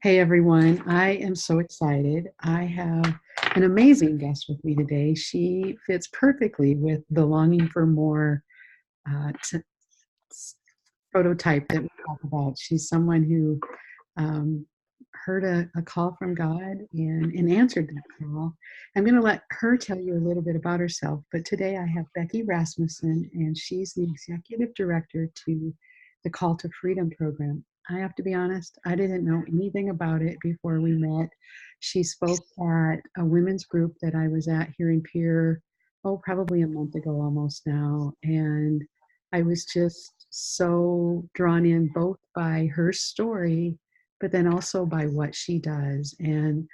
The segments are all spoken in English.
Hey everyone, I am so excited. I have an amazing guest with me today. She fits perfectly with the longing for more uh, t- prototype that we talk about. She's someone who um, heard a call from God and answered that call. I'm going to let her tell you a little bit about herself, but today I have Becky Rasmussen, and she's the executive director to the Call to Freedom program. I have to be honest, I didn't know anything about it before we met. She spoke at a women's group that I was at here in Pierre, probably a month ago almost now. And I was just so drawn in both by her story, but then also by what she does. And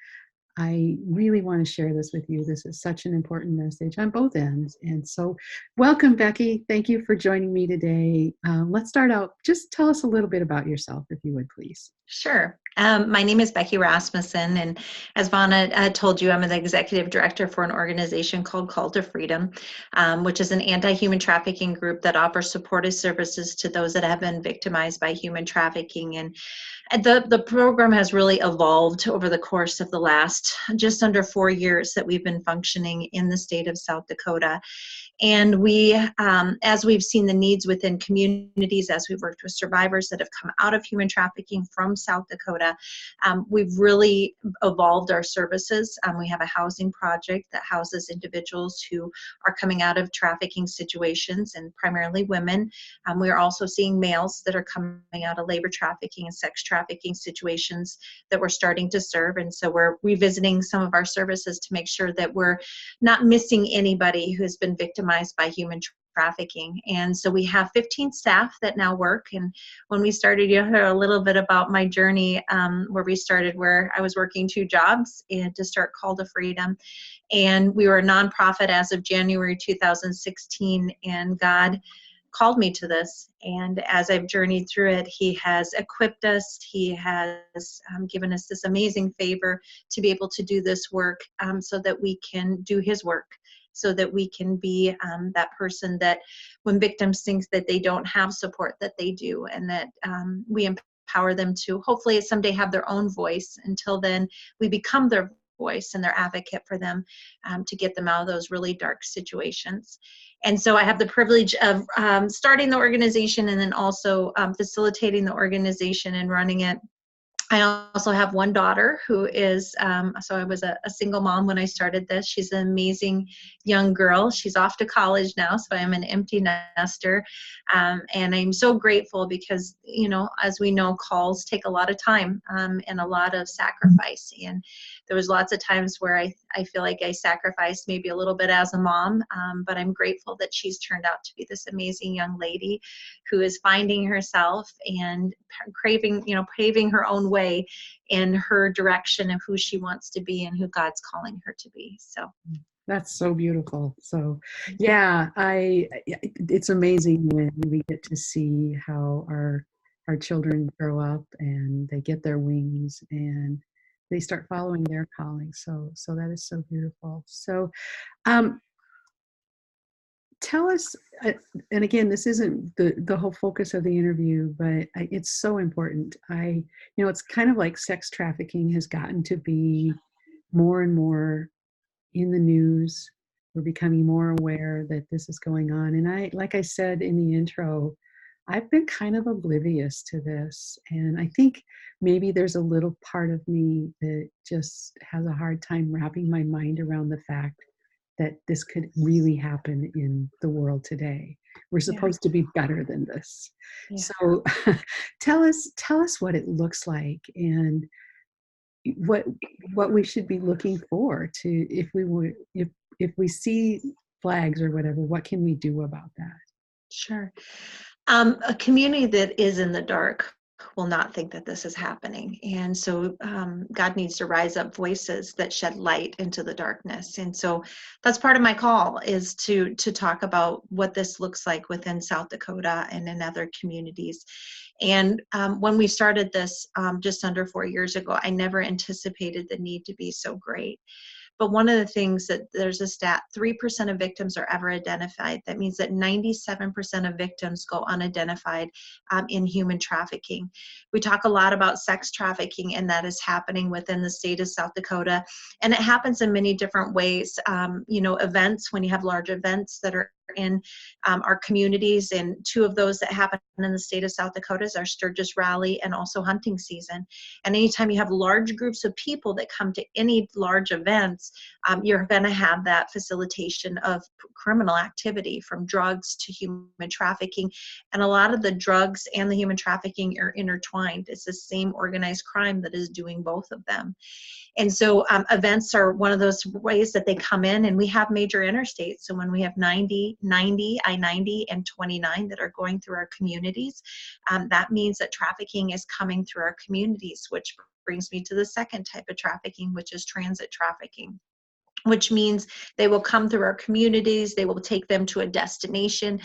I really want to share this with you. This is such an important message on both ends. And so, welcome, Becky. Thank you for joining me today. Let's start out. Just tell us a little bit about yourself, if you would, please. Sure. My name is Becky Rasmussen, and as Vonna told you, I'm the executive director for an organization called Call to Freedom, which is an anti-human trafficking group that offers supportive services to those that have been victimized by human trafficking. And the program has really evolved over the course of the last just under 4 years that we've been functioning in the state of South Dakota. And as we've seen the needs within communities, as we've worked with survivors that have come out of human trafficking from South Dakota, we've really evolved our services. We have a housing project that houses individuals who are coming out of trafficking situations, and primarily women. We are also seeing males that are coming out of labor trafficking and sex trafficking situations that we're starting to serve. And so we're revisiting some of our services to make sure that we're not missing anybody who has been victimized by human trafficking. And so we have 15 staff that now work. And when we started, you heard a little bit about my journey, where we started, where I was working 2 jobs and to start Call to Freedom. And we were a nonprofit as of January 2016, and God called me to this. And as I've journeyed through it, He has equipped us. He has given us this amazing favor to be able to do this work, so that we can do His work, so that we can be that person that when victims think that they don't have support, that they do, and that we empower them to hopefully someday have their own voice. Until then, we become their voice and their advocate for them, to get them out of those really dark situations. And so I have the privilege of starting the organization, and then also facilitating the organization and running it. I also have one daughter who is, so I was a single mom when I started this. She's an amazing young girl. She's off to college now, so I'm an empty nester. And I'm so grateful because, as we know, calls take a lot of time, and a lot of sacrifice. And there was lots of times where I feel like I sacrificed maybe a little bit as a mom, but I'm grateful that she's turned out to be this amazing young lady who is finding herself and paving her own way in her direction of who she wants to be and who God's calling her to be. So That's so beautiful. So, yeah, it's amazing when we get to see how our children grow up and they get their wings and they start following their calling. So that is so beautiful. So, um, tell us, and again, this isn't the whole focus of the interview, but it's so important. It's kind of like sex trafficking has gotten to be more and more in the news. We're becoming more aware that this is going on. And like I said in the intro, I've been kind of oblivious to this. And I think maybe there's a little part of me that just has a hard time wrapping my mind around the fact that this could really happen in the world today. We're supposed to be better than this. yeah. So tell us what it looks like, and what we should be looking for to, if we see flags or whatever, what can we do about that? Sure. A community that is in the dark will not think that this is happening. And so God needs to rise up voices that shed light into the darkness. And so that's part of my call, is to talk about what this looks like within South Dakota and in other communities. And when we started this just under 4 years ago, I never anticipated the need to be so great. But one of the things that there's a stat, 3% of victims are ever identified. That means that 97% of victims go unidentified in human trafficking. We talk a lot about sex trafficking, and that is happening within the state of South Dakota. And it happens in many different ways. Events, when you have large events that are in our communities, and two of those that happen in the state of South Dakota is our Sturgis Rally and also hunting season. And anytime you have large groups of people that come to any large events, you're going to have that facilitation of criminal activity, from drugs to human trafficking. And a lot of the drugs and the human trafficking are intertwined. It's the same organized crime that is doing both of them. And so events are one of those ways that they come in, and we have major interstates. So when we have I-90 and 29 that are going through our communities, that means that trafficking is coming through our communities, which brings me to the second type of trafficking, which is transit trafficking, which means they will come through our communities. They will take them to a destination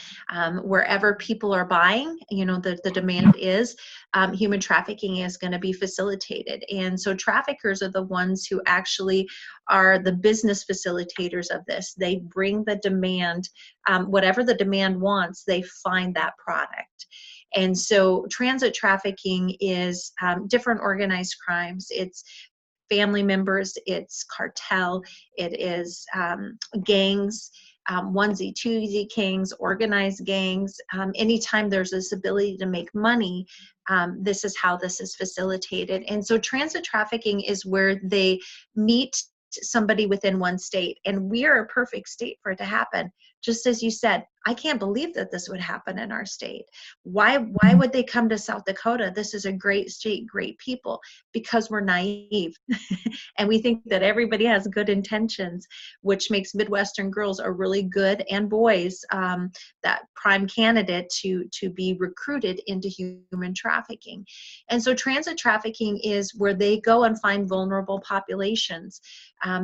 wherever people are buying, the demand is, human trafficking is going to be facilitated. And so traffickers are the ones who actually are the business facilitators of this. They bring the demand, whatever the demand wants, they find that product. And so transit trafficking is different organized crimes. It's family members, it's cartel, it is gangs, onesie, twosie gangs, organized gangs. Anytime there's this ability to make money, this is how this is facilitated. And so transit trafficking is where they meet somebody within one state, and we are a perfect state for it to happen. Just as you said, I can't believe that this would happen in our state. Why would they come to South Dakota? This is a great state, great people, because we're naive. And we think that everybody has good intentions, which makes Midwestern girls a really good, and boys, that prime candidate to be recruited into human trafficking. And so transit trafficking is where they go and find vulnerable populations.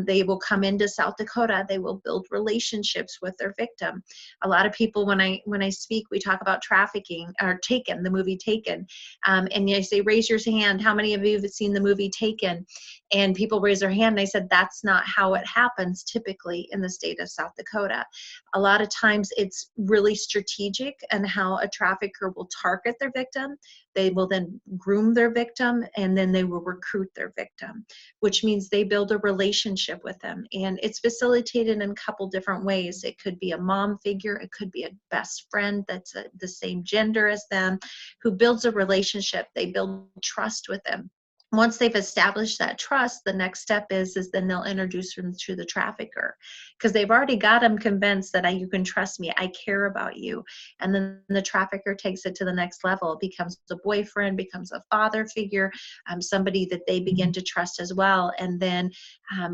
They will come into South Dakota. They will build relationships with their victim. A lot of people, when I speak, we talk about trafficking, or Taken, the movie Taken. And I say, raise your hand. How many of you have seen the movie Taken? And people raise their hand. And I said, that's not how it happens typically in the state of South Dakota. A lot of times it's really strategic and how a trafficker will target their victim. They will then groom their victim, and then they will recruit their victim, which means they build a relationship with them. And it's facilitated in a couple different ways. It could be a mom figure. It could be a best friend that's the same gender as them, who builds a relationship. They build trust with them. Once they've established that trust, the next step is then they'll introduce them to the trafficker, because they've already got them convinced that you can trust me, I care about you. And then the trafficker takes it to the next level, becomes a boyfriend, becomes a father figure, somebody that they begin to trust as well. And then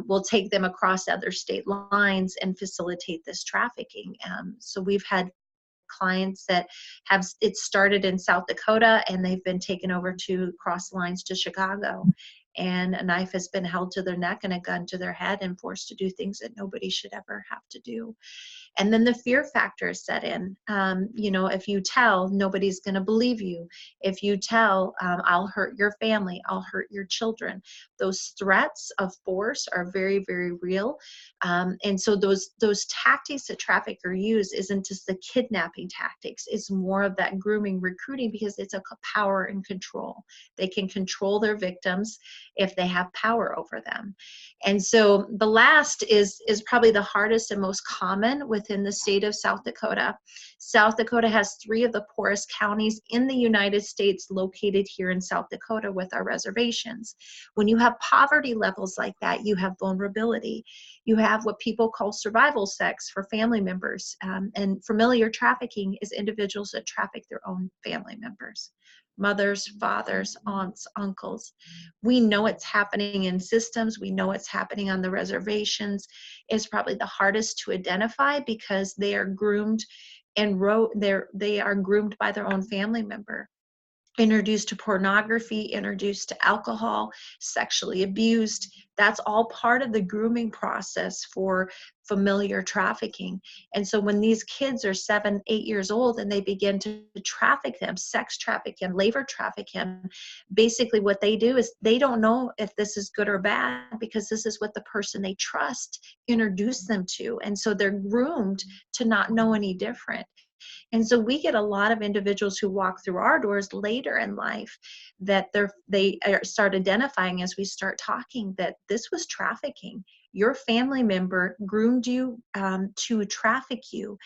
we'll take them across other state lines and facilitate this trafficking. So we've had clients that have it started in South Dakota, and they've been taken over to cross lines to Chicago, and a knife has been held to their neck and a gun to their head, and forced to do things that nobody should ever have to do. And then the fear factor is set in. If you tell, nobody's going to believe you. If you tell, I'll hurt your family, I'll hurt your children. Those threats of force are very, very real. And so those tactics that traffickers use isn't just the kidnapping tactics. It's more of that grooming, recruiting, because it's a power and control. They can control their victims if they have power over them. And so the last is probably the hardest and most common within the state of South Dakota. South Dakota has 3 of the poorest counties in the United States located here in South Dakota with our reservations. When you have poverty levels like that, you have vulnerability. You have what people call survival sex for family members. And familiar trafficking is individuals that traffic their own family members. Mothers, fathers, aunts, uncles. We know it's happening in systems. We know it's happening on the reservations. It's probably the hardest to identify because they are groomed and they are groomed by their own family member. introduced to pornography, introduced to alcohol, sexually abused. That's all part of the grooming process for familiar trafficking. And so when these kids are 7, 8 years old and they begin to traffic them, sex traffic them, labor traffic them, basically what they do is they don't know if this is good or bad because this is what the person they trust introduced them to. And so they're groomed to not know any different. And so we get a lot of individuals who walk through our doors later in life that start identifying as we start talking that this was trafficking. Your family member groomed you to traffic you,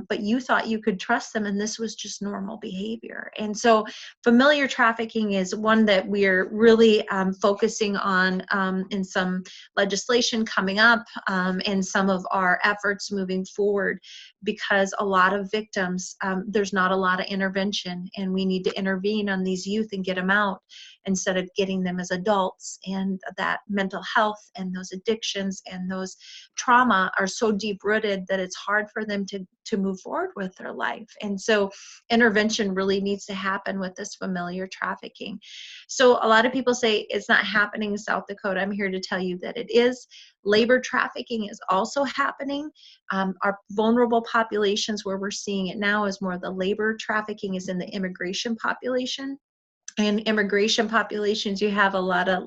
but you thought you could trust them, and this was just normal behavior. And so familiar trafficking is one that we're really focusing on in some legislation coming up and some of our efforts moving forward, because a lot of victims, there's not a lot of intervention, and we need to intervene on these youth and get them out instead of getting them as adults. And that mental health and those addictions and those trauma are so deep rooted that it's hard for them to move forward with their life. And so intervention really needs to happen with this familiar trafficking. So a lot of people say it's not happening in South Dakota. I'm here to tell you that it is. Labor trafficking is also happening. Our vulnerable populations where we're seeing it now is more the labor trafficking is in the immigration population. In immigration populations, you have a lot of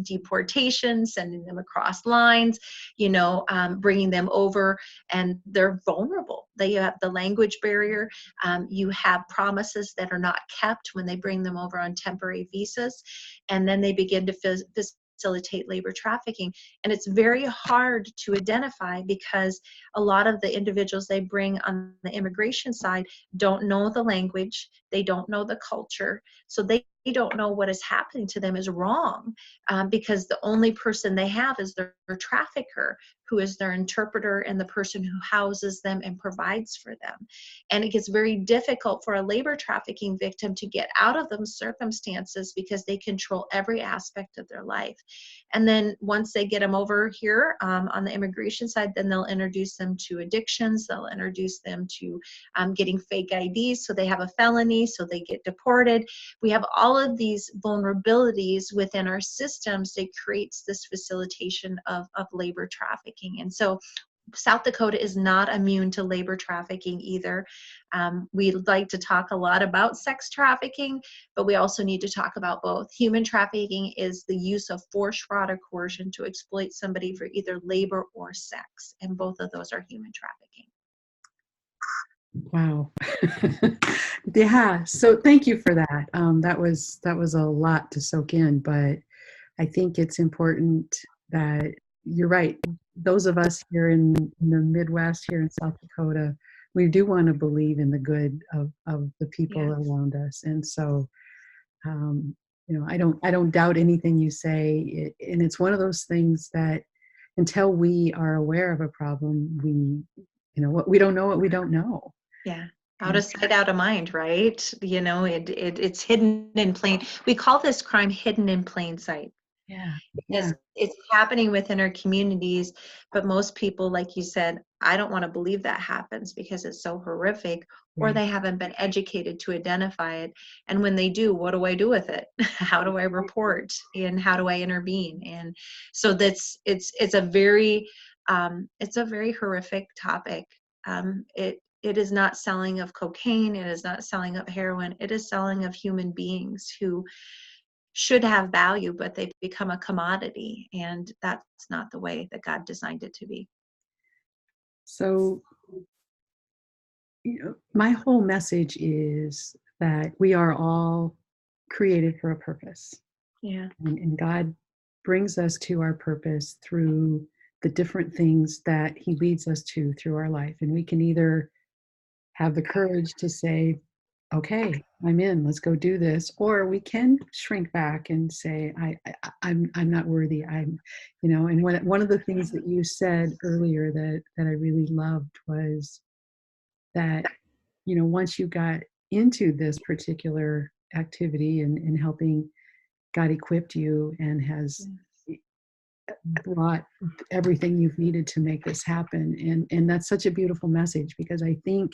deportation, sending them across lines, bringing them over, and they're vulnerable. They have the language barrier. You have promises that are not kept when they bring them over on temporary visas, and then they begin to facilitate labor trafficking. And it's very hard to identify because a lot of the individuals they bring on the immigration side don't know the language, they don't know the culture, so they don't know what is happening to them is wrong, because the only person they have is their trafficker, who is their interpreter and the person who houses them and provides for them. And it gets very difficult for a labor trafficking victim to get out of those circumstances because they control every aspect of their life. And then once they get them over here on the immigration side, then they'll introduce them to addictions, they'll introduce them to getting fake IDs so they have a felony, so they get deported. We have all of these vulnerabilities within our systems that creates this facilitation of labor trafficking. And so South Dakota is not immune to labor trafficking either. We like to talk a lot about sex trafficking, but we also need to talk about both. Human trafficking is the use of force, fraud, or coercion to exploit somebody for either labor or sex, and both of those are human trafficking. Wow. Yeah. So thank you for that. That was a lot to soak in, but I think it's important that you're right. Those of us here in the Midwest, here in South Dakota, we do want to believe in the good of the people around us. And so, I don't doubt anything you say. And it's one of those things that until we are aware of a problem, we don't know what we don't know. Yeah. Out of sight, out of mind, right? It's hidden in plain. We call this crime hidden in plain sight. Yeah. Because it's happening within our communities, but most people, like you said, I don't want to believe that happens because it's so horrific, or they haven't been educated to identify it. And when they do, what do I do with it? How do I report? And how do I intervene? And so it's a very horrific topic. It is not selling of cocaine. It is not selling of heroin. It is selling of human beings who should have value, but they've become a commodity, and that's not the way that God designed it to be. So, my whole message is that we are all created for a purpose. Yeah. And God brings us to our purpose through the different things that he leads us to through our life. And we can either have the courage to say, okay, I'm in, let's go do this. Or we can shrink back and say, I'm not worthy. And one of the things that you said earlier that I really loved was that, once you got into this particular activity and helping, God equipped you and has brought everything you've needed to make this happen. And that's such a beautiful message, because I think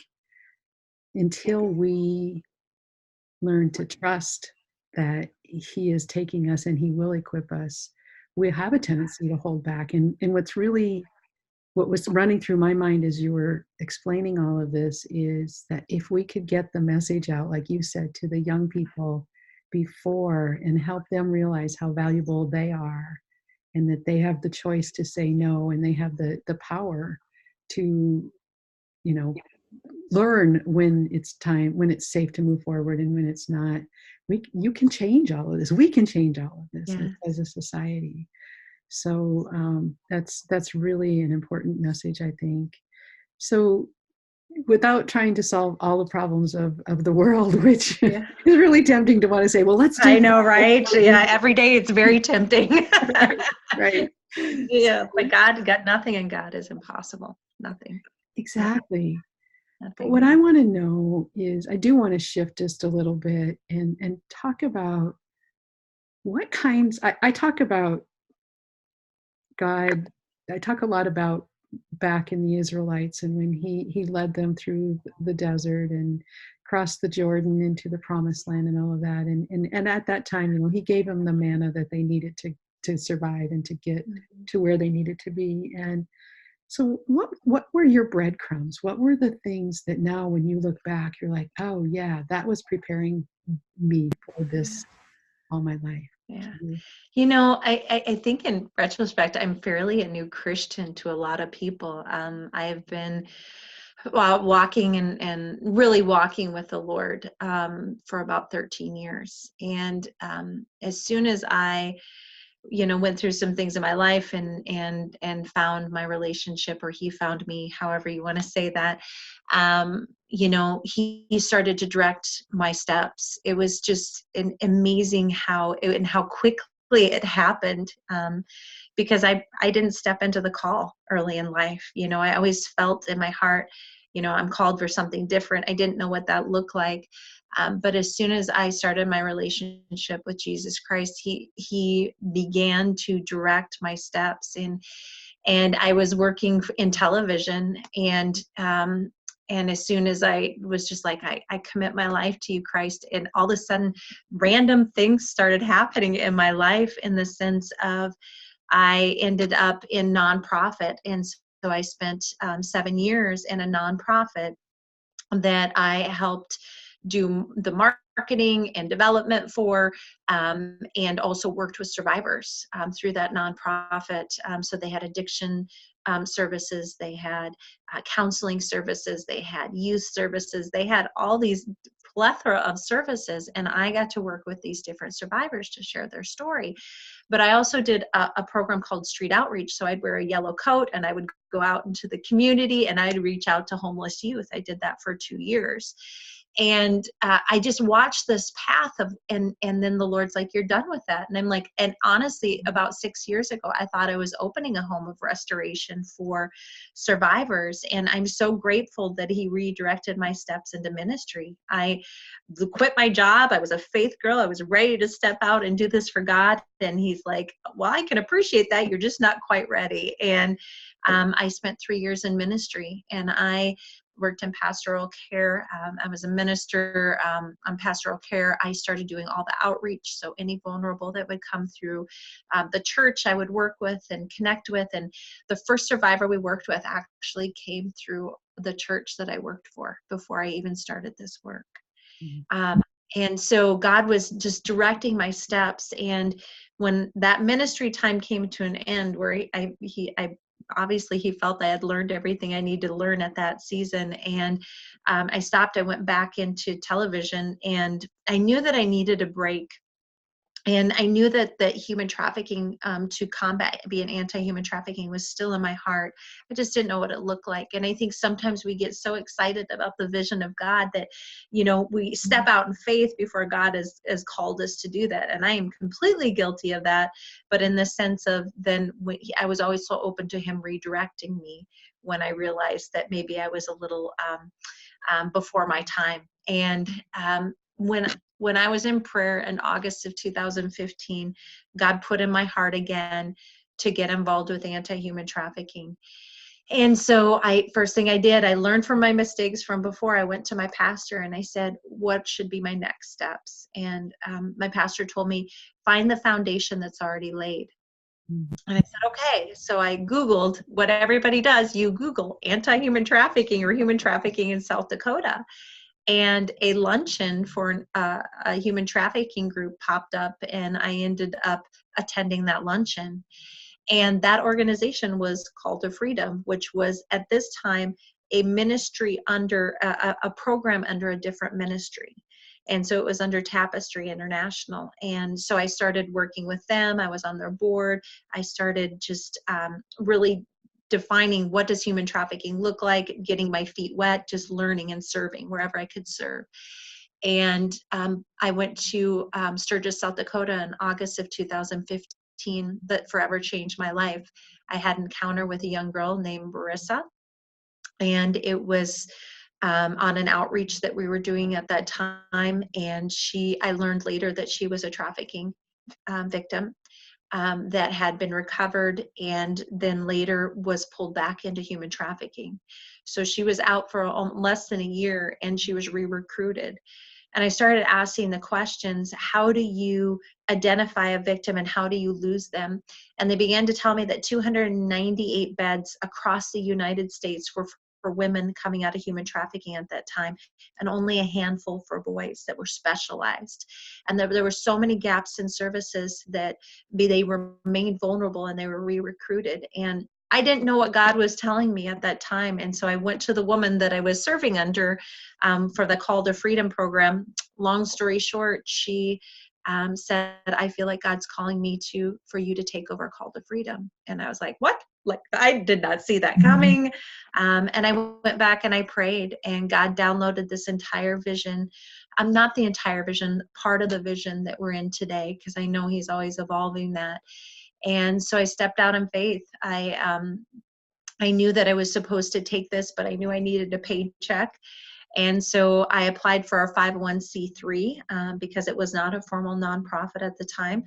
until we learn to trust that he is taking us and he will equip us, we have a tendency to hold back. And what was running through my mind as you were explaining all of this is that if we could get the message out, like you said, to the young people before and help them realize how valuable they are and that they have the choice to say no and they have the power to, you know, learn when it's time, when it's safe to move forward and when it's not. You can change all of this. We can change all of this Yeah. as a society. So that's really an important message, I think. So without trying to solve all the problems of the world, which Yeah. is really tempting to want to say, well, let's do I know, right? Yeah, every day it's very tempting. right, right. Yeah, but God got nothing, and God is impossible. Nothing. Exactly. But what Nothing. I want to know is, I do want to shift just a little bit and talk about what kinds, I talk about God, I talk a lot about back in the Israelites and when he led them through the desert and crossed the Jordan into the promised land and all of that. And at that time, you know, he gave them the manna that they needed to survive and to get to where they needed to be. And so what were your breadcrumbs? What were the things that now when you look back, you're like, oh yeah, that was preparing me for this all my life? Yeah. Mhm. You know, I think in retrospect, I'm fairly a new Christian to a lot of people. I've been walking and really walking with the Lord for about 13 years. And as soon as I went through some things in my life and found my relationship, or he found me, however you want to say that, he started to direct my steps. It was just amazing how quickly it happened, because I didn't step into the call early in life. I always felt in my heart, I'm called for something different. I didn't know what that looked like. But as soon as I started my relationship with Jesus Christ, he began to direct my steps. And I was working in television, and as soon as I was just like, I commit my life to you, Christ, and all of a sudden, random things started happening in my life, in the sense of I ended up in nonprofit, and so I spent 7 years in a nonprofit that I helped do the marketing and development for, and also worked with survivors through that nonprofit. So they had addiction services, they had counseling services, they had youth services, they had all these plethora of services, and I got to work with these different survivors to share their story. But I also did a program called Street Outreach. So I'd wear a yellow coat and I would go out into the community and I'd reach out to homeless youth. I did that for 2 years. And I just watched this path and then the Lord's like, you're done with that. And I'm like, and honestly, about 6 years ago, I thought I was opening a home of restoration for survivors. And I'm so grateful that he redirected my steps into ministry. I quit my job. I was a faith girl. I was ready to step out and do this for God. And he's like, well, I can appreciate that. You're just not quite ready. And I spent 3 years in ministry, and I worked in pastoral care. I was a minister on pastoral care. I started doing all the outreach. So any vulnerable that would come through the church, I would work with and connect with. And the first survivor we worked with actually came through the church that I worked for before I even started this work. Mhm. And so God was just directing my steps. And when that ministry time came to an end, where I obviously he felt I had learned everything I needed to learn at that season, and I stopped. I went back into television, and I knew that I needed a break. And I knew that human trafficking, to combat, being anti-human trafficking, was still in my heart. I just didn't know what it looked like. And I think sometimes we get so excited about the vision of God that, we step out in faith before God has called us to do that. And I am completely guilty of that. But in the sense of then I was always so open to him redirecting me when I realized that maybe I was a little before my time. And when I was in prayer in August of 2015, God put in my heart again to get involved with anti-human trafficking. And so first thing I did, I learned from my mistakes from before. I went to my pastor and I said, what should be my next steps? And my pastor told me, find the foundation that's already laid. Mm. And I said, okay. So I Googled what everybody does. You Google anti-human trafficking or human trafficking in South Dakota. And a luncheon for a human trafficking group popped up, and I ended up attending that luncheon. And that organization was Call to Freedom, which was at this time a ministry under a program under a different ministry. And so it was under Tapestry International. And so I started working with them. I was on their board. I started just really defining what does human trafficking look like, getting my feet wet, just learning and serving wherever I could serve. And I went to Sturgis, South Dakota in August of 2015 that forever changed my life. I had an encounter with a young girl named Marissa, and it was on an outreach that we were doing at that time. And I learned later that she was a trafficking victim that had been recovered and then later was pulled back into human trafficking. So she was out for less than a year and she was re-recruited. And I started asking the questions, how do you identify a victim and how do you lose them? And they began to tell me that 298 beds across the United States were for women coming out of human trafficking at that time, and only a handful for boys that were specialized. And there were so many gaps in services that they remained vulnerable and they were re-recruited. And I didn't know what God was telling me at that time. And so I went to the woman that I was serving under for the Call to Freedom program. Long story short, she said, I feel like God's calling me for you to take over Call to Freedom. And I was like, what? Like, I did not see that coming. And I went back and I prayed, and God downloaded this entire vision. Not the entire vision, part of the vision that we're in today, because I know He's always evolving that. And so I stepped out in faith. I knew that I was supposed to take this, but I knew I needed a paycheck. And so I applied for our 501c3 because it was not a formal nonprofit at the time.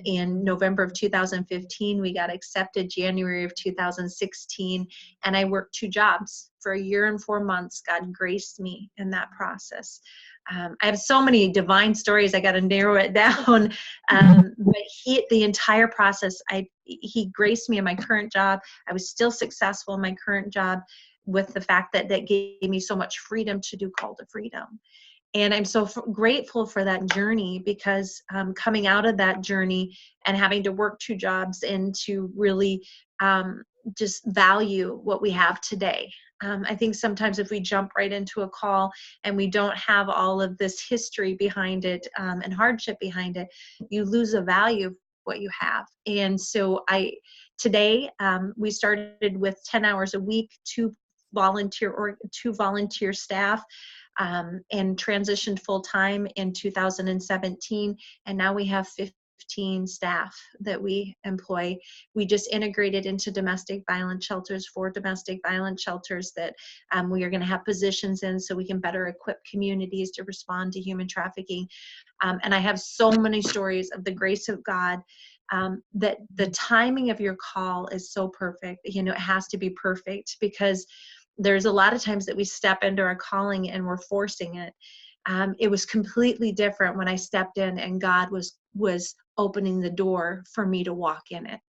In November of 2015, we got accepted January of 2016, and I worked 2 jobs for a year and 4 months. God graced me in that process. I have so many divine stories. I got to narrow it down. But the entire process, He graced me in my current job. I was still successful in my current job, with the fact that gave me so much freedom to do Call to Freedom. And I'm so grateful for that journey, because coming out of that journey and having to work 2 jobs and to really just value what we have today. I think sometimes if we jump right into a call and we don't have all of this history behind it and hardship behind it, you lose the value of what you have. And so today we started with 10 hours a week, 2 volunteer staff, and transitioned full time in 2017. And now we have 15 staff that we employ. We just integrated into domestic violence shelters, 4 domestic violence shelters that we are going to have positions in, so we can better equip communities to respond to human trafficking. And I have so many stories of the grace of God. That the timing of your call is so perfect. It has to be perfect, because there's a lot of times that we step into our calling and we're forcing it. It was completely different when I stepped in and God was opening the door for me to walk in it.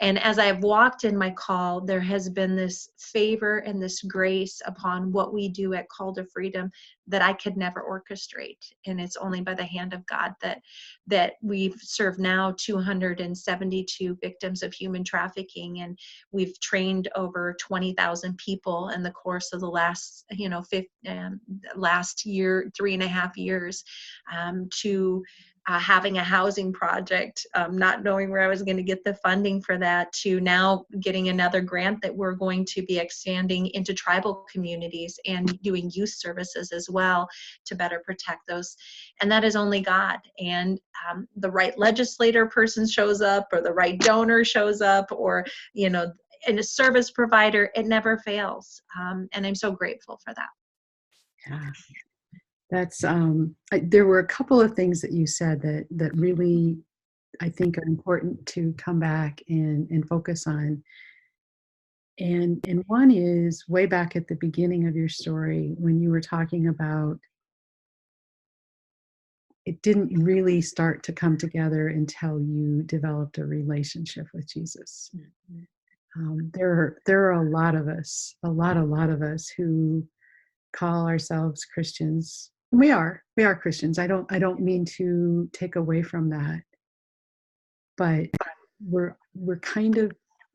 And as I've walked in my call, there has been this favor and this grace upon what we do at Call to Freedom that I could never orchestrate. And it's only by the hand of God that we've served now 272 victims of human trafficking, and we've trained over 20,000 people in the course of the last year, 3.5 years, to having a housing project, not knowing where I was going to get the funding for that, to now getting another grant that we're going to be expanding into tribal communities and doing youth services as well to better protect those. And that is only God. And the right legislator person shows up, or the right donor shows up, or, and a service provider, it never fails. And I'm so grateful for that. Yeah. That's there were a couple of things that you said that really, I think, are important to come back and focus on. And one is way back at the beginning of your story when you were talking about it didn't really start to come together until you developed a relationship with Jesus. Mhm. There are a lot of us, a lot of us who call ourselves Christians. We are Christians. I don't mean to take away from that, but we're kind of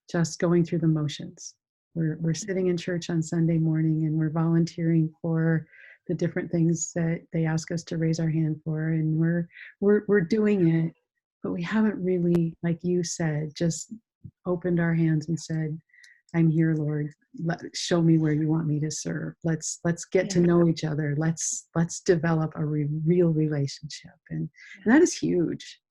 just going through the motions. We're sitting in church on Sunday morning and we're volunteering for the different things that they ask us to raise our hand for, and we're doing it, but we haven't really, like you said, just opened our hands and said, I'm here, Lord. Show me where you want me to serve. Let's get to know each other. Let's develop a real relationship, and that is huge.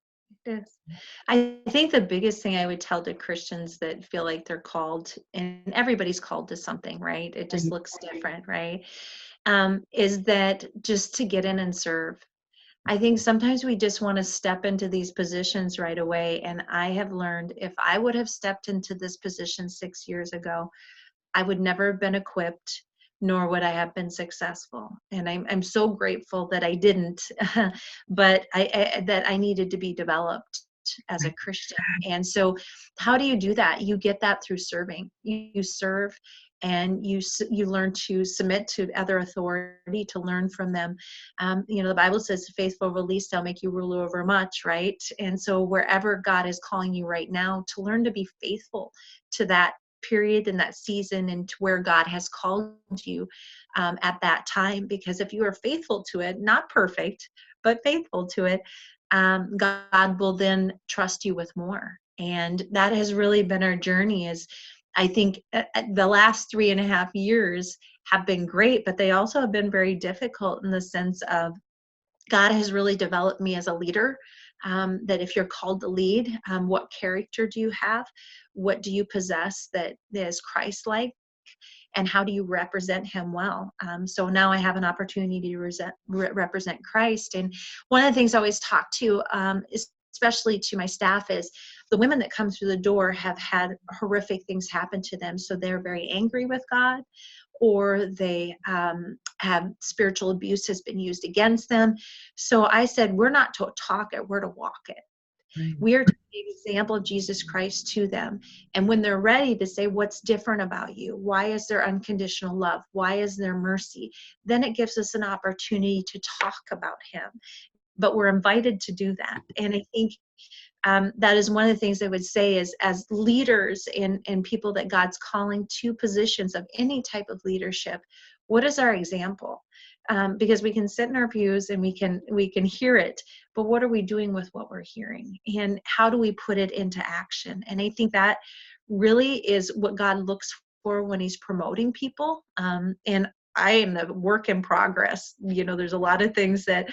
It is. I think the biggest thing I would tell to Christians that feel like they're called, and everybody's called to something, right? It just Right. looks different, right? Is that just to get in and serve. I think sometimes we just want to step into these positions right away. And I have learned if I would have stepped into this position 6 years ago, I would never have been equipped, nor would I have been successful. And I'm so grateful that I didn't, but that I needed to be developed as a Christian. And so, how do you do that? You get that through serving. You serve, and you learn to submit to other authority, to learn from them. The Bible says, "Faithful over least, I'll make you ruler over much." Right? And so, wherever God is calling you right now, to learn to be faithful to that period and that season and to where God has called you at that time. Because if you are faithful to it, not perfect, but faithful to it, God will then trust you with more. And that has really been our journey. Is I think the last 3.5 years have been great, but they also have been very difficult in the sense of God has really developed me as a leader. That if you're called to lead, what character do you have? What do you possess that is Christ-like? And how do you represent him well? So now I have an opportunity to represent Christ. And one of the things I always talk to, especially to my staff, is the women that come through the door have had horrific things happen to them. So they're very angry with God, or they have spiritual abuse has been used against them. So I said, we're not to talk it, we're to walk it. Right. We are to be an example of Jesus Christ to them. And when they're ready to say, what's different about you? Why is there unconditional love? Why is there mercy? Then it gives us an opportunity to talk about him. But we're invited to do that. And I think that is one of the things I would say is, as leaders and people that God's calling to positions of any type of leadership, what is our example? Because we can sit in our pews and we can hear it, but what are we doing with what we're hearing? And how do we put it into action? And I think that really is what God looks for when he's promoting people. And I am a work in progress. There's a lot of things that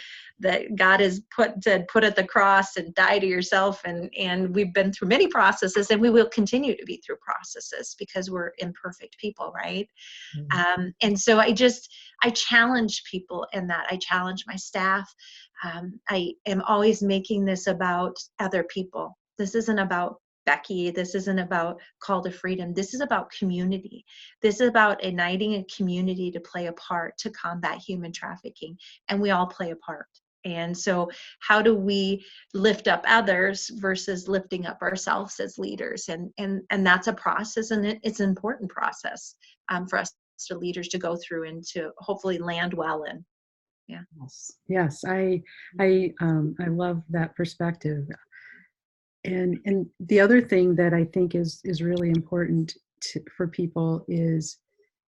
God has put at the cross and die to yourself. And we've been through many processes, and we will continue to be through processes because we're imperfect people, right? And so I challenge people in that. I challenge my staff. I am always making this about other people. This isn't about Becky. This isn't about Call to Freedom. This is about community. This is about igniting a community to play a part to combat human trafficking. And we all play a part. And so how do we lift up others versus lifting up ourselves as leaders? And that's a process, and it's an important process for us to leaders to go through and to hopefully land well in. Yeah. Yes. I love that perspective. And the other thing that I think is really important for people is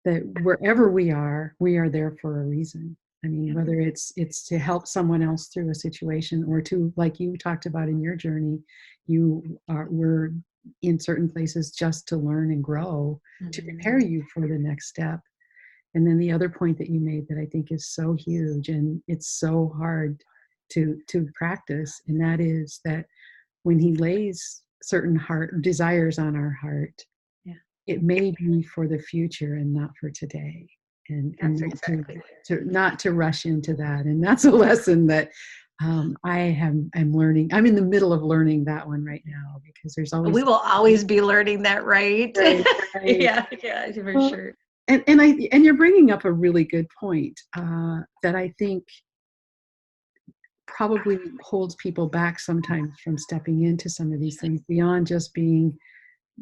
that wherever we are there for a reason. I mean, Yeah. whether it's to help someone else through a situation, or to, like you talked about in your journey, we're in certain places just to learn and grow, to prepare you for the next step. And then the other point that you made that I think is so huge, and it's so hard to practice, and that is that when he lays certain heart desires on our heart, Yeah. it may be for the future and not for today. And That's not exactly. to rush into that. And that's a lesson that I'm learning. I'm in the middle of learning that one right now because there's We always will always be learning that, right? right, right. Yeah, yeah, for Well, sure. and you're bringing up a really good point that I think probably holds people back sometimes from stepping into some of these things beyond just being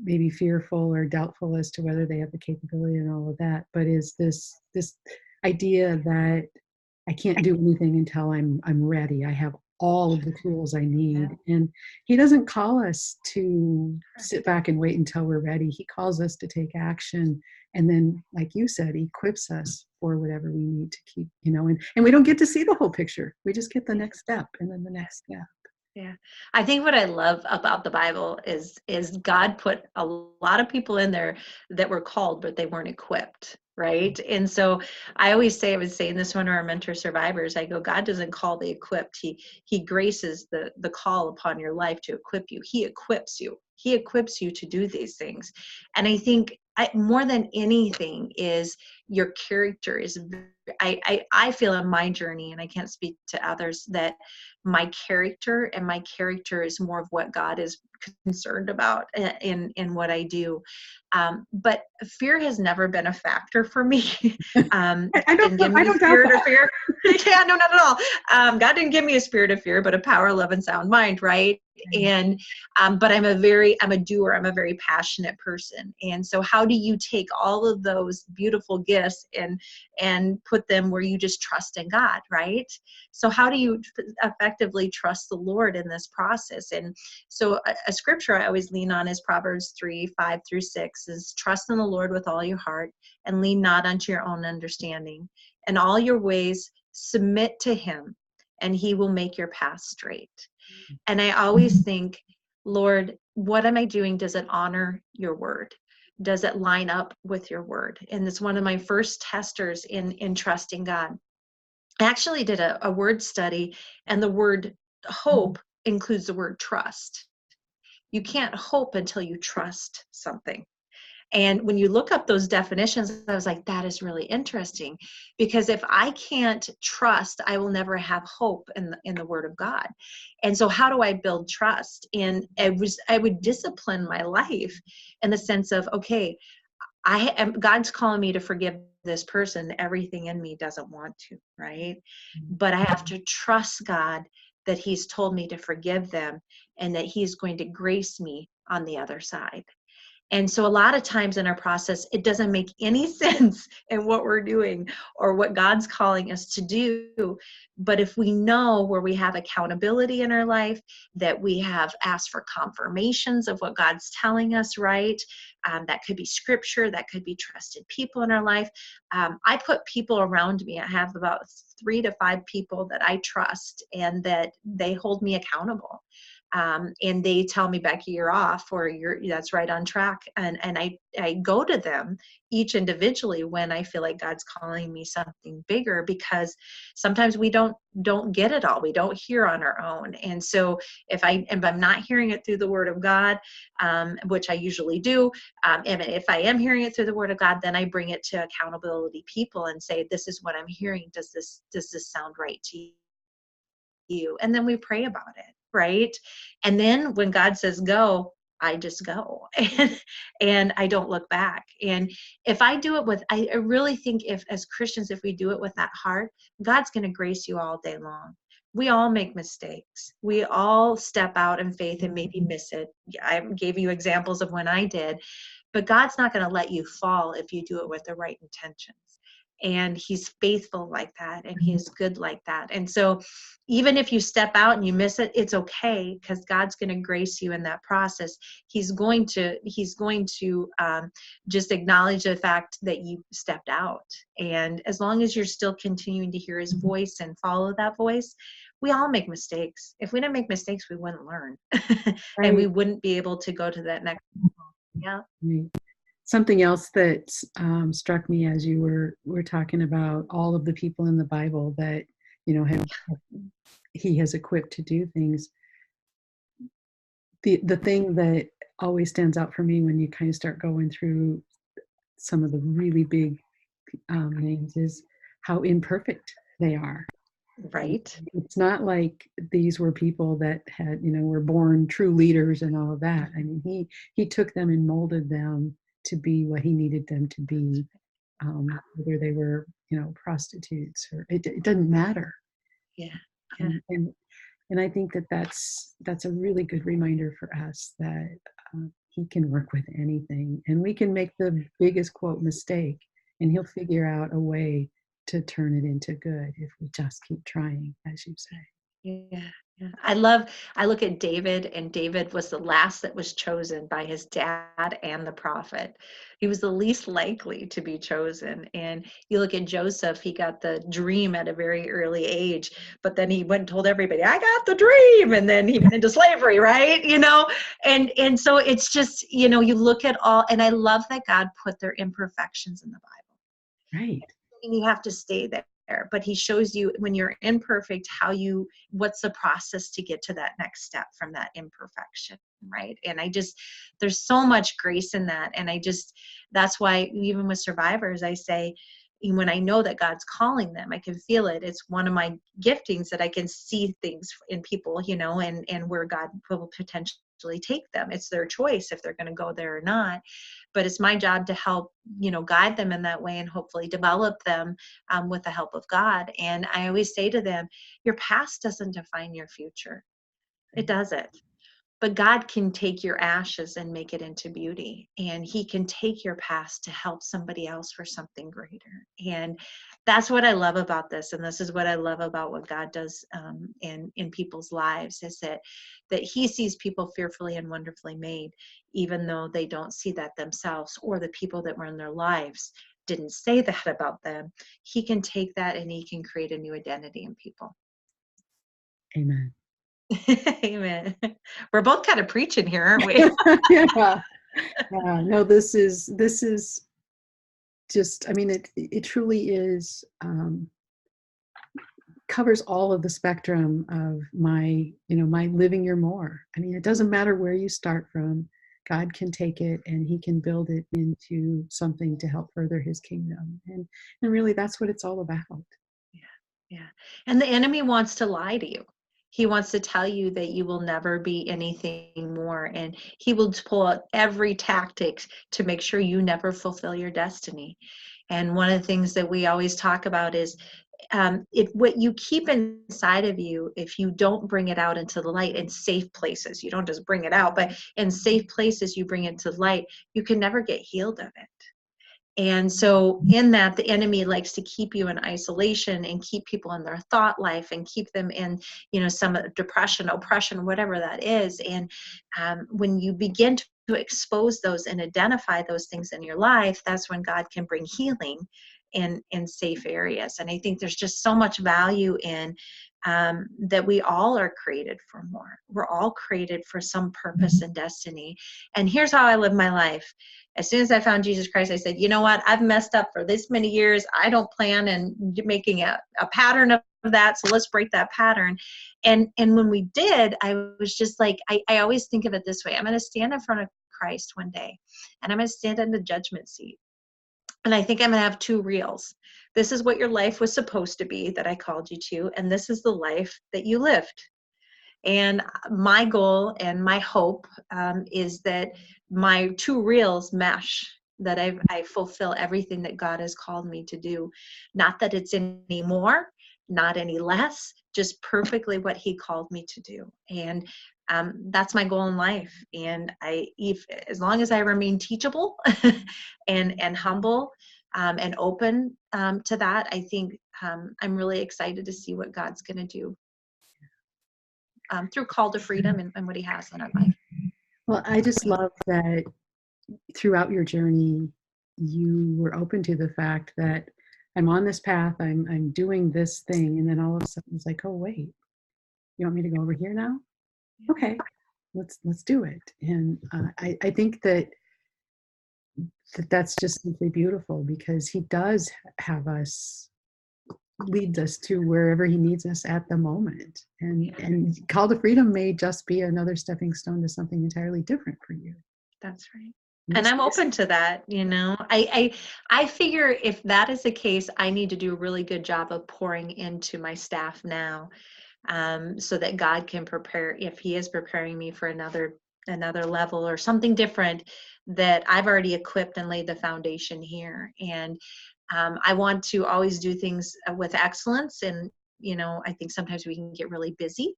maybe fearful or doubtful as to whether they have the capability and all of that, but is this idea that I can't do anything until I'm ready. I have all of the tools I Yeah. need. And he doesn't call us to sit back and wait until we're ready. He calls us to take action. And then, like you said, he equips us for whatever we need to keep, and we don't get to see the whole picture. We just get the next step and then the next step. Yeah. I think what I love about the Bible is God put a lot of people in there that were called, but they weren't equipped, right? And so I always say, I was saying this one of our mentor survivors, I go, God doesn't call the equipped. He graces the call upon your life to equip you. He equips you. He equips you to do these things. And I think more than anything is your character is I feel in my journey, and I can't speak to others, that my character is more of what God is concerned about in what I do. But fear has never been a factor for me. I Didn't give I me a don't doubt spirit of that. fear. Yeah, no, not at all. God didn't give me a spirit of fear, but a power, love, and sound mind, right? And but I'm a doer. I'm a very passionate person. And so how do you take all of those beautiful gifts and put them where you just trust in God, right? So how do you effectively trust the Lord in this process? And so a scripture I always lean on is Proverbs 3:5-6 is trust in the Lord with all your heart and lean not unto your own understanding. In all your ways submit to him and he will make your path straight. And I always think, Lord, what am I doing? Does it honor your word? Does it line up with your word? And it's one of my first testers in trusting God. I actually did a word study, and the word hope includes the word trust. You can't hope until you trust something. And when you look up those definitions, I was like, that is really interesting, because if I can't trust, I will never have hope in the word of God. And so how do I build trust? And I would discipline my life in the sense of, okay, God's calling me to forgive this person. Everything in me doesn't want to, right? But I have to trust God that he's told me to forgive them and that he's going to grace me on the other side. And so a lot of times in our process, it doesn't make any sense in what we're doing or what God's calling us to do. But if we know where we have accountability in our life, that we have asked for confirmations of what God's telling us, right? That could be scripture, that could be trusted people in our life. I put people around me. I have about 3 to 5 people that I trust and that they hold me accountable. And they tell me, Becky, you're off, or that's right on track. And I go to them each individually when I feel like God's calling me something bigger, because sometimes we don't get it all. We don't hear on our own. And so if I'm not hearing it through the word of God, which I usually do, and if I am hearing it through the word of God, then I bring it to accountability people and say, this is what I'm hearing. Does this sound right to you? And then we pray about it, right? And then when God says go, I just go and I don't look back. And if I do it with, I really think if as Christians, if we do it with that heart, God's going to grace you all day long. We all make mistakes. We all step out in faith and maybe miss it. I gave you examples of when I did, but God's not going to let you fall if you do it with the right intentions. And he's faithful like that, and he is good like that. And so even if you step out and you miss it, it's okay, because God's going to grace you in that process. He's going to just acknowledge the fact that you stepped out. And as long as you're still continuing to hear his voice and follow that voice, we all make mistakes. If we didn't make mistakes, we wouldn't learn. And we Right. wouldn't be able to go to that next level. Yeah. Right. Something else that struck me as you were talking about all of the people in the Bible that he has equipped to do things. The thing that always stands out for me when you kind of start going through some of the really big names is how imperfect they are. Right. It's not like these were people that had, were born true leaders and all of that. I mean, he took them and molded them to be what he needed them to be, whether they were, prostitutes or it doesn't matter. Yeah. Yeah. And I think that that's a really good reminder for us that he can work with anything, and we can make the biggest quote mistake, and he'll figure out a way to turn it into good if we just keep trying, as you say. Yeah, yeah. I look at David, and David was the last that was chosen by his dad and the prophet. He was the least likely to be chosen. And you look at Joseph, he got the dream at a very early age, but then he went and told everybody, I got the dream. And then he went into slavery, right? And so it's just, you look at all, and I love that God put their imperfections in the Bible. Right. And you have to stay there, but he shows you when you're imperfect what's the process to get to that next step from that imperfection, right? And there's so much grace in that. And that's why even with survivors, I say, when I know that God's calling them, I can feel it. It's one of my giftings that I can see things in people, and where God will potentially take them. It's their choice if they're going to go there or not. But it's my job to help, guide them in that way and hopefully develop them with the help of God. And I always say to them, your past doesn't define your future. It doesn't. But God can take your ashes and make it into beauty. And he can take your past to help somebody else for something greater. And that's what I love about this. And this is what I love about what God does in people's lives, is that he sees people fearfully and wonderfully made, even though they don't see that themselves, or the people that were in their lives didn't say that about them. He can take that and he can create a new identity in people. Amen. Amen. We're both kind of preaching here, aren't we? Yeah. No, this is just, I mean, it truly is, covers all of the spectrum of my living your more. I mean, it doesn't matter where you start from. God can take it and he can build it into something to help further his kingdom. And really that's what it's all about. Yeah. And the enemy wants to lie to you. He wants to tell you that you will never be anything more. And he will pull out every tactic to make sure you never fulfill your destiny. And one of the things that we always talk about is if what you keep inside of you, if you don't bring it out into the light in safe places, you don't just bring it out, but in safe places you bring it to light, you can never get healed of it. And so in that, the enemy likes to keep you in isolation and keep people in their thought life and keep them in, some depression, oppression, whatever that is. And when you begin to expose those and identify those things in your life, that's when God can bring healing in safe areas. And I think there's just so much value in that we all are created for more. We're all created for some purpose and destiny. And here's how I live my life. As soon as I found Jesus Christ, I said, you know what? I've messed up for this many years. I don't plan on making a pattern of that. So let's break that pattern. And when we did, I was just like, I always think of it this way. I'm going to stand in front of Christ one day, and I'm going to stand in the judgment seat. And I think I'm going to have two reels. This is what your life was supposed to be that I called you to, and this is the life that you lived. And my goal and my hope is that my two reels mesh, that I fulfill everything that God has called me to do. Not that it's any more, not any less, just perfectly what he called me to do. And that's my goal in life. And as long as I remain teachable and humble and open to that, I think I'm really excited to see what God's going to do through Call to Freedom and what he has in our life. Well, I just love that throughout your journey, you were open to the fact that I'm on this path, I'm doing this thing, and then all of a sudden it's like, oh wait, you want me to go over here now? Okay, let's do it. And I think that's just simply beautiful, because he does have us, leads us to wherever he needs us at the moment. And Call to Freedom may just be another stepping stone to something entirely different for you. That's right. And I'm This- open to that, I figure if that is the case, I need to do a really good job of pouring into my staff now, so that God can prepare, if He is preparing me for another level or something different, that I've already equipped and laid the foundation here. And I want to always do things with excellence. And I think sometimes we can get really busy,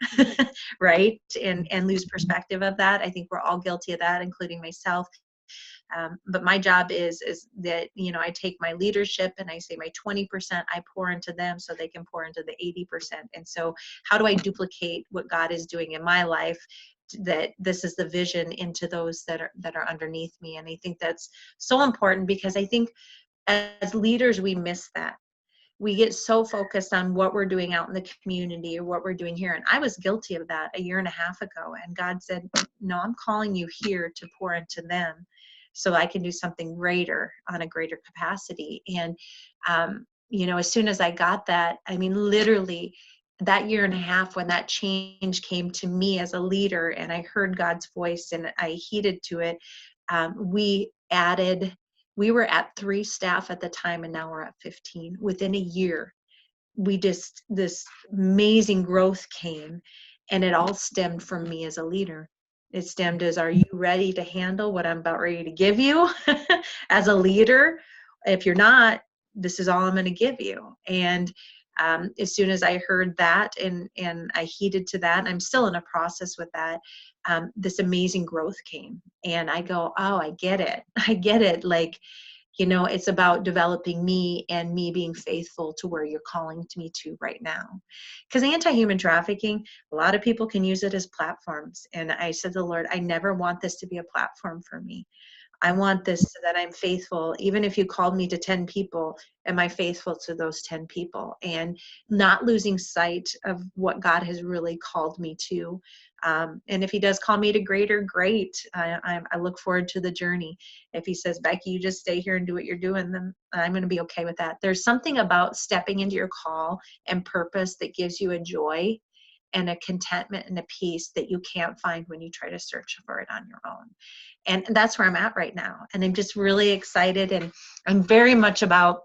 right? And lose perspective of that. I think we're all guilty of that, including myself. But my job is that, I take my leadership and I say my 20% I pour into them so they can pour into the 80%. And so how do I duplicate what God is doing in my life, that this is the vision into those that are underneath me? And I think that's so important, because I think as leaders, we miss that. We get so focused on what we're doing out in the community or what we're doing here. And I was guilty of that a year and a half ago. And God said, no, I'm calling you here to pour into them so I can do something greater on a greater capacity. And, as soon as I got that, I mean, literally that year and a half, when that change came to me as a leader and I heard God's voice and I heeded to it, we were at 3 staff at the time, and now we're at 15 within a year. This amazing growth came, and it all stemmed from me as a leader. It stemmed as, are you ready to handle what I'm about ready to give you as a leader? If you're not, this is all I'm going to give you. And as soon as I heard that and I heeded to that, and I'm still in a process with that, this amazing growth came. And I go, oh, I get it. I get it. Like, it's about developing me and me being faithful to where you're calling me to right now. Because anti-human trafficking, a lot of people can use it as platforms. And I said to the Lord, I never want this to be a platform for me. I want this so that I'm faithful. Even if you called me to 10 people, am I faithful to those 10 people? And not losing sight of what God has really called me to. And if He does call me to greater, great. I look forward to the journey. If He says, Becky, you just stay here and do what you're doing, then I'm going to be okay with that. There's something about stepping into your call and purpose that gives you a joy and a contentment and a peace that you can't find when you try to search for it on your own. And that's where I'm at right now. And I'm just really excited. And I'm very much about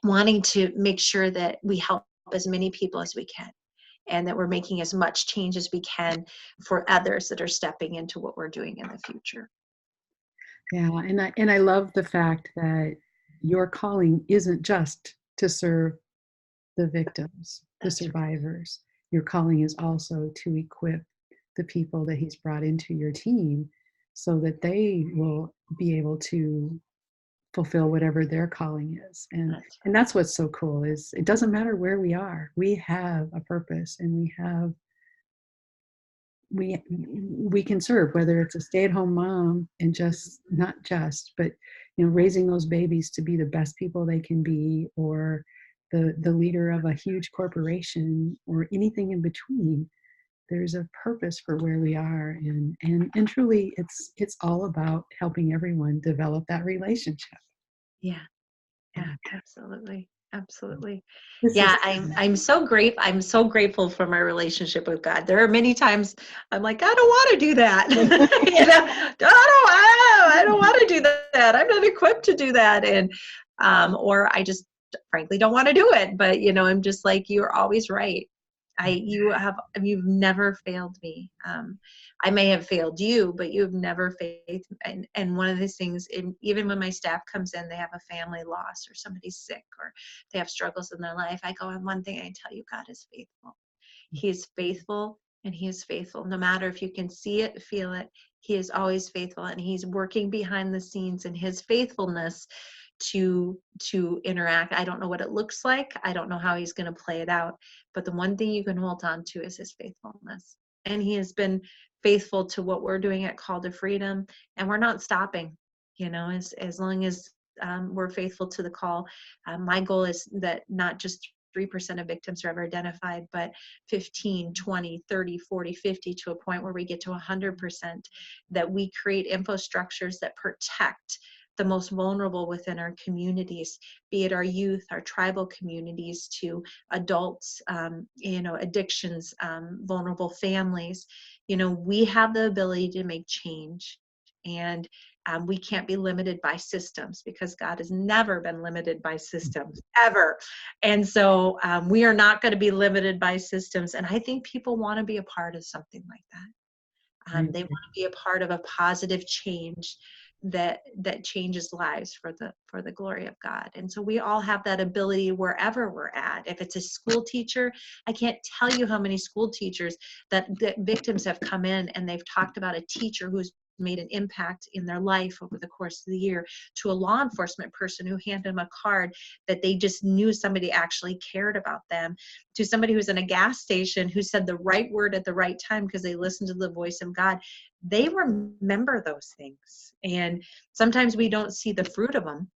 wanting to make sure that we help as many people as we can, and that we're making as much change as we can for others that are stepping into what we're doing in the future. Yeah, and I love the fact that your calling isn't just to serve the victims, the survivors. Your calling is also to equip the people that He's brought into your team so that they will be able to fulfill whatever their calling is. And that's what's so cool, is it doesn't matter where we are. We have a purpose, and we can serve, whether it's a stay-at-home mom and but raising those babies to be the best people they can be, or the leader of a huge corporation, or anything in between. There's a purpose for where we are, and truly it's all about helping everyone develop that relationship. Yeah, absolutely. Absolutely. This Yeah, is I'm so grateful. I'm so grateful for my relationship with God. There are many times I'm like, I don't want to do that. I don't want to do that. I'm not equipped to do that. And or I just frankly don't want to do it. But I'm just like, you're always right. You've never failed me. I may have failed you, but you've never failed. And one of these things, even when my staff comes in, they have a family loss or somebody's sick or they have struggles in their life. I go, and one thing I tell you, God is faithful. He is faithful, and He is faithful. No matter if you can see it, feel it, He is always faithful, and He's working behind the scenes in His faithfulness to interact. I don't know what it looks like. I don't know how He's going to play it out. But the one thing you can hold on to is His faithfulness. And He has been faithful to what we're doing at Call to Freedom. And we're not stopping, as long as we're faithful to the call. My goal is that not just 3% of victims are ever identified, but 15, 20, 30, 40, 50, to a point where we get to 100%, that we create infrastructures that protect the most vulnerable within our communities, be it our youth, our tribal communities, to adults, addictions, vulnerable families. We have the ability to make change. And we can't be limited by systems, because God has never been limited by systems, ever. And so we are not going to be limited by systems. And I think people want to be a part of something like that. They want to be a part of a positive change that changes lives for the glory of God. And so we all have that ability wherever we're at. If it's a school teacher, I can't tell you how many school teachers that victims have come in and they've talked about a teacher who's made an impact in their life over the course of the year, to a law enforcement person who handed them a card that they just knew somebody actually cared about them, to somebody who's in a gas station who said the right word at the right time because they listened to the voice of God. They remember those things. And sometimes we don't see the fruit of them,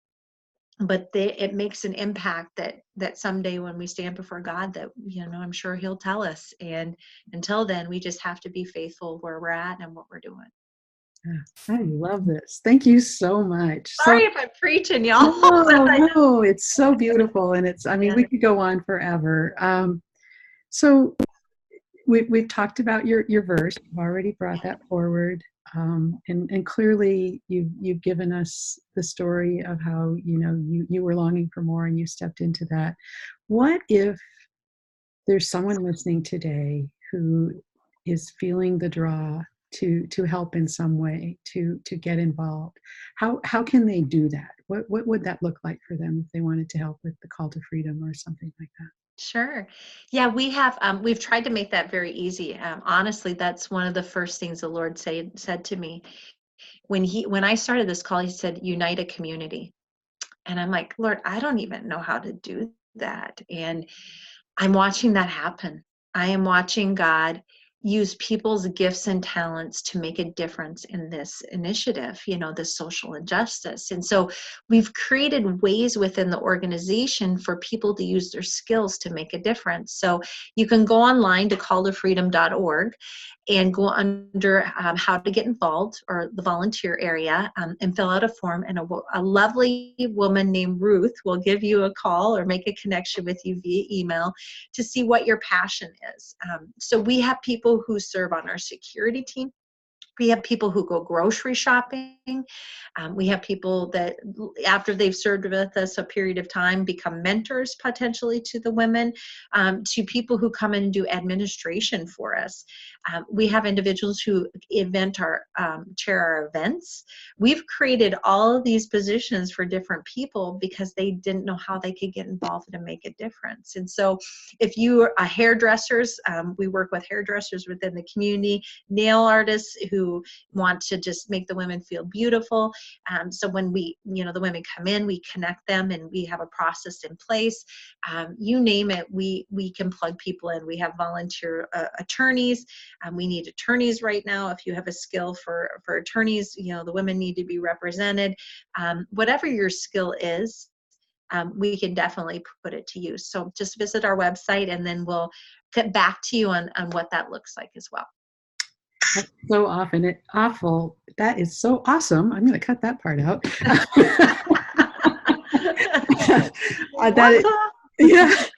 but it makes an impact that someday when we stand before God, that, I'm sure he'll tell us. And until then, we just have to be faithful where we're at and what we're doing. I love this. Thank you so much. Sorry if I'm preaching, y'all. No, it's so beautiful. And we could go on forever. So we've talked about your verse. You've already brought that forward. And clearly you've given us the story of how, you were longing for more and you stepped into that. What if there's someone listening today who is feeling the draw to help in some way, to get involved? How can they do that? What would that look like for them if they wanted to help with the Call to Freedom or something like that? Sure. Yeah, we've tried to make that very easy. Honestly, that's one of the first things the Lord said to me when I started this call. He said, "Unite a community." And I'm like, "Lord, I don't even know how to do that." And I'm watching that happen. I am watching God use people's gifts and talents to make a difference in this initiative, this social injustice. And so we've created ways within the organization for people to use their skills to make a difference. So you can go online to calltofreedom.org and go under how to get involved, or the volunteer area, and fill out a form. And a lovely woman named Ruth will give you a call or make a connection with you via email to see what your passion is. So we have people who serve on our security team. We have people who go grocery shopping. We have people that, after they've served with us a period of time, become mentors potentially to the women, to people who come in and do administration for us. We have individuals who chair our events. We've created all of these positions for different people because they didn't know how they could get involved and make a difference. And so if you are hairdressers, we work with hairdressers within the community, nail artists who want to just make the women feel beautiful. So when the women come in, we connect them and we have a process in place. You name it, we can plug people in. We have volunteer attorneys. We need attorneys right now. If you have a skill for attorneys, the women need to be represented. Whatever your skill is, we can definitely put it to use. So just visit our website and then we'll get back to you on what that looks like as well. That's so awful. That is so awesome. I'm going to cut that part out.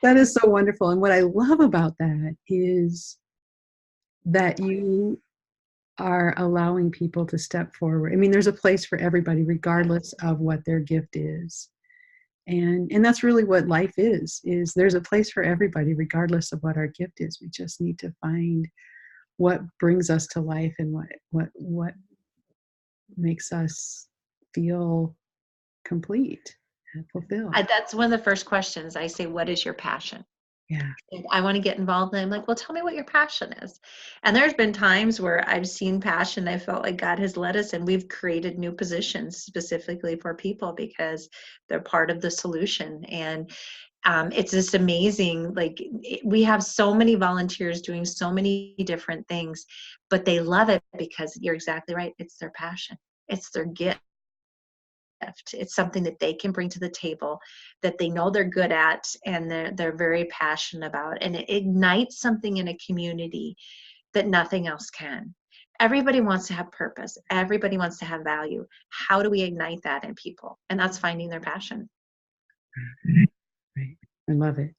That is so wonderful. And what I love about that is that you are allowing people to step forward. There's a place for everybody, regardless of what their gift is. And that's really what life is there's a place for everybody, regardless of what our gift is. We just need to find what brings us to life and what makes us feel complete and fulfilled. That's one of the first questions I say. What is your passion? Yeah. I want to get involved. And I'm like, well, tell me what your passion is. And there's been times where I've seen passion. I felt like God has led us and we've created new positions specifically for people because they're part of the solution. And it's just amazing. We have so many volunteers doing so many different things, but they love it because you're exactly right. It's their passion. It's their gift. It's something that they can bring to the table that they know they're good at and they're very passionate about. And it ignites something in a community that nothing else can. Everybody wants to have purpose. Everybody wants to have value. How do we ignite that in people? And that's finding their passion. Right. I love it.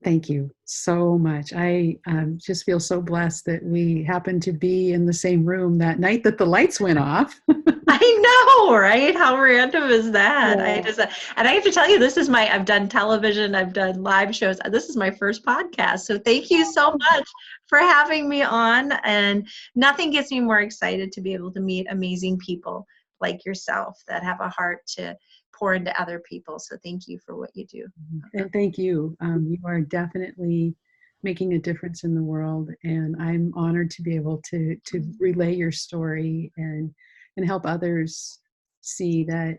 Thank you so much. I just feel so blessed that we happened to be in the same room that night that the lights went off. I know, right? How random is that? I Yeah. just, and I have to tell you, I've done television, I've done live shows. This is my first podcast. So thank you so much for having me on. And nothing gets me more excited to be able to meet amazing people like yourself that have a heart to pour into other people. So thank you for what you do. And thank you. You are definitely making a difference in the world, and I'm honored to be able to relay your story and help others see that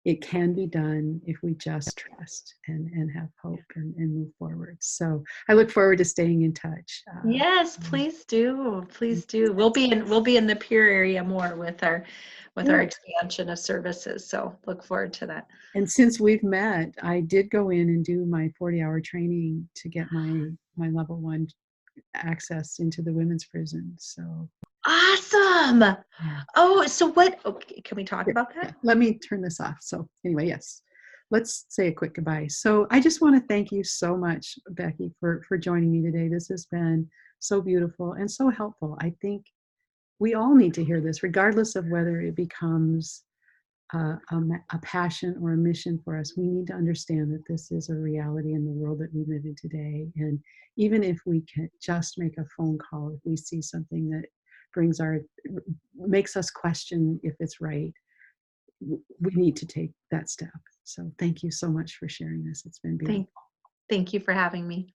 it can be done if we just trust and have hope and move forward. So I look forward to staying in touch. Yes, please do. Please do. We'll be in the Pier area more with our Good. expansion of services. So look forward to that. And since we've met, I did go in and do my 40-hour training to get my level 1 access into the women's prison. So Awesome. yeah. Oh, so what? Okay, can we talk about Yeah, that? let me turn this off. So anyway, yes, let's say a quick goodbye. So I just want to thank you so much, Becky, for joining me today. This has been so beautiful and so helpful. I think we all need to hear this, regardless of whether it becomes a passion or a mission for us. We need to understand that this is a reality in the world that we live in today. And even if we can just make a phone call, if we see something that brings makes us question if it's right, we need to take that step. So thank you so much for sharing this. It's been beautiful. Thank you for having me.